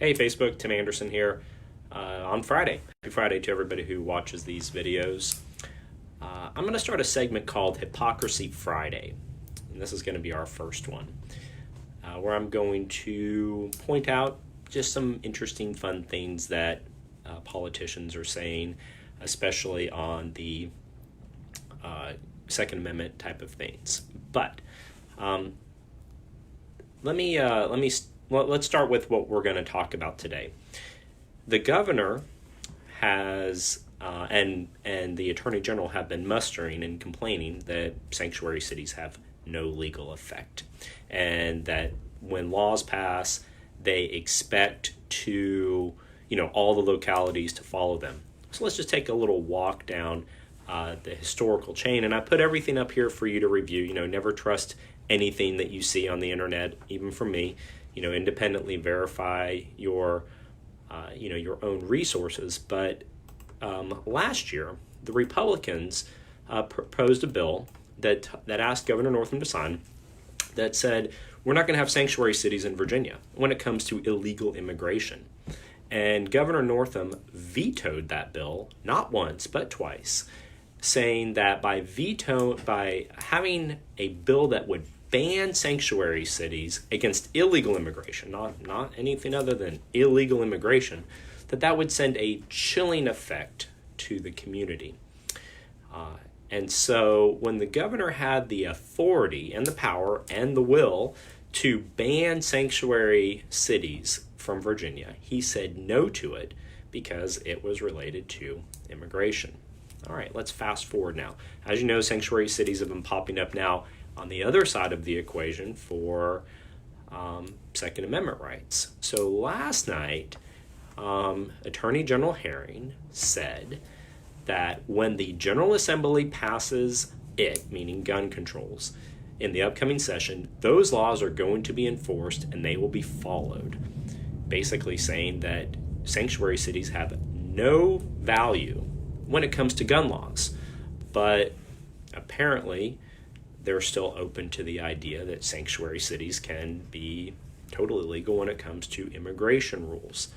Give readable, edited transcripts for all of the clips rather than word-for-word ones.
Hey Facebook, Tim Anderson here on Friday. Happy Friday to everybody who watches these videos. I'm going to start a segment called Hypocrisy Friday, and this is going to be our first one, where I'm going to point out just some interesting, fun things that politicians are saying, especially on the Second Amendment type of things. But let's start with what we're going to talk about today. The governor has and the attorney general have been mustering and complaining that sanctuary cities have no legal effect, and that when laws pass, they expect to, all the localities to follow them. So let's just take a little walk down the historical chain, and I put everything up here for you to review. Never trust anything that you see on the internet, even from me. Independently verify your own resources. But last year, the Republicans proposed a bill that asked Governor Northam to sign that said we're not going to have sanctuary cities in Virginia when it comes to illegal immigration. And Governor Northam vetoed that bill not once but twice, saying that by having a bill that would ban sanctuary cities against illegal immigration, not anything other than illegal immigration, that would send a chilling effect to the community. And so when the governor had the authority and the power and the will to ban sanctuary cities from Virginia, he said no to it because it was related to immigration. All right, let's fast forward now. As you know, sanctuary cities have been popping up now on the other side of the equation for Second Amendment rights. So last night, Attorney General Herring said that when the General Assembly passes it, meaning gun controls, in the upcoming session, those laws are going to be enforced and they will be followed. Basically saying that sanctuary cities have no value when it comes to gun laws. But apparently, they're still open to the idea that sanctuary cities can be totally legal when it comes to immigration rules.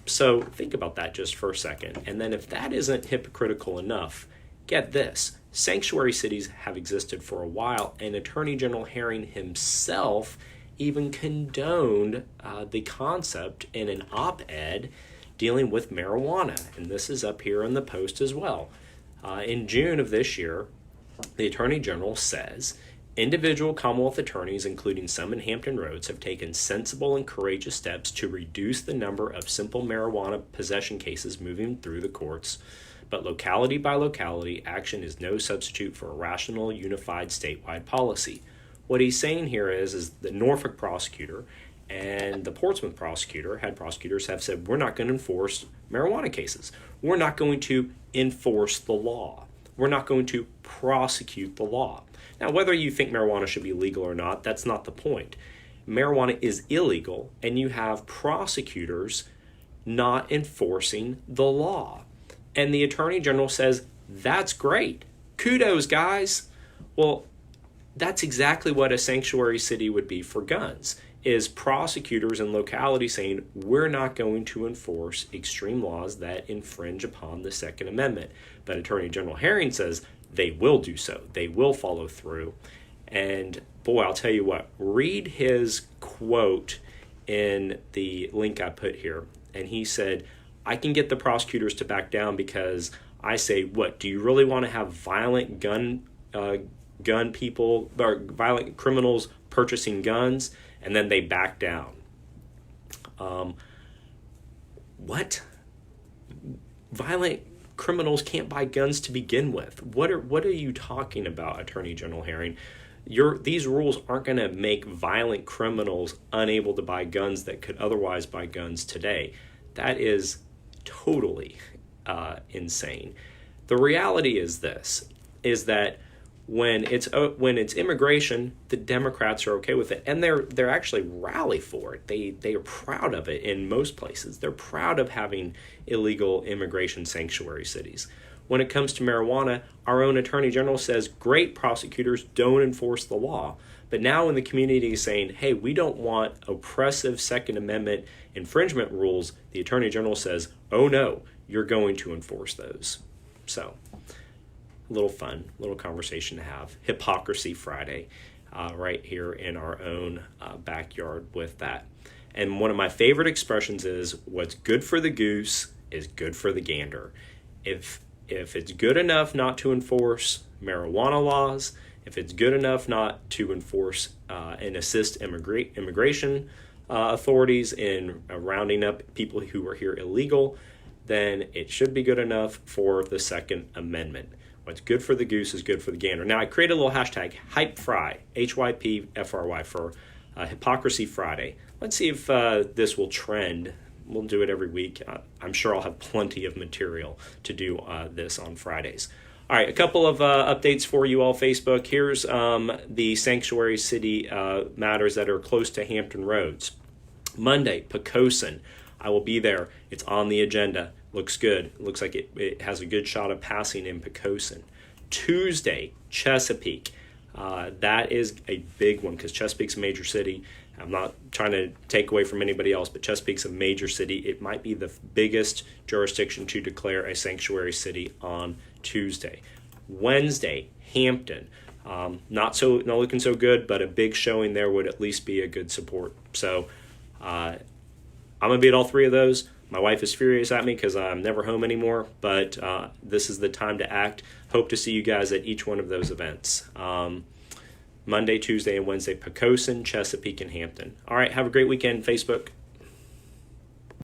So think about that just for a second. And then if that isn't hypocritical enough, get this. Sanctuary cities have existed for a while, and Attorney General Herring himself even condoned the concept in an op-ed dealing with marijuana. And this is up here in the Post as well. In June of this year, the Attorney General says, individual Commonwealth attorneys, including some in Hampton Roads, have taken sensible and courageous steps to reduce the number of simple marijuana possession cases moving through the courts. But locality by locality, action is no substitute for a rational, unified statewide policy. What he's saying here is the Norfolk prosecutor and the Portsmouth head prosecutors have said, we're not going to enforce marijuana cases. We're not going to enforce the law. We're not going to prosecute the law. Now, whether you think marijuana should be legal or not, that's not the point. Marijuana is illegal, and you have prosecutors not enforcing the law. And the Attorney General says, that's great. Kudos, guys. Well, that's exactly what a sanctuary city would be for guns, is prosecutors in localities saying, we're not going to enforce extreme laws that infringe upon the Second Amendment. But Attorney General Herring says they will do so. They will follow through. And boy, I'll tell you what, read his quote in the link I put here. And he said, I can get the prosecutors to back down because I say, what, do you really want to have violent gun people or violent criminals purchasing guns? And then they back down. What? Violent criminals can't buy guns to begin with. What are you talking about, Attorney General Herring? These rules aren't going to make violent criminals unable to buy guns that could otherwise buy guns today. That is totally insane. The reality is this, is that when it's immigration, the Democrats are okay with it, and they're actually rally for it. They are proud of it in most places. They're proud of having illegal immigration sanctuary cities. When it comes to marijuana, our own Attorney General says great prosecutors don't enforce the law. But now when the community is saying, hey, we don't want oppressive Second Amendment infringement rules, the Attorney General says, oh no, you're going to enforce those. So, a little fun, little conversation to have. Hypocrisy Friday, right here in our own backyard with that. And one of my favorite expressions is, what's good for the goose is good for the gander. If it's good enough not to enforce marijuana laws, if it's good enough not to enforce and assist immigration authorities in rounding up people who are here illegal, then it should be good enough for the Second Amendment. What's good for the goose is good for the gander. Now, I created a little hashtag, HypeFry, HYPFRY, for Hypocrisy Friday. Let's see if this will trend. We'll do it every week. I'm sure I'll have plenty of material to do this on Fridays. All right, a couple of updates for you all, Facebook. Here's the sanctuary city matters that are close to Hampton Roads. Monday, Poquoson. I will be there. It's on the agenda. Looks good. Looks like it has a good shot of passing in Poquoson. Tuesday, Chesapeake. That is a big one because Chesapeake's a major city. I'm not trying to take away from anybody else, but Chesapeake's a major city. It might be the biggest jurisdiction to declare a sanctuary city on Tuesday. Wednesday, Hampton. Not looking so good, but a big showing there would at least be a good support. So I'm going to be at all three of those. My wife is furious at me because I'm never home anymore, but this is the time to act. Hope to see you guys at each one of those events. Monday, Tuesday, and Wednesday, Poquoson, Chesapeake, and Hampton. All right, have a great weekend, Facebook.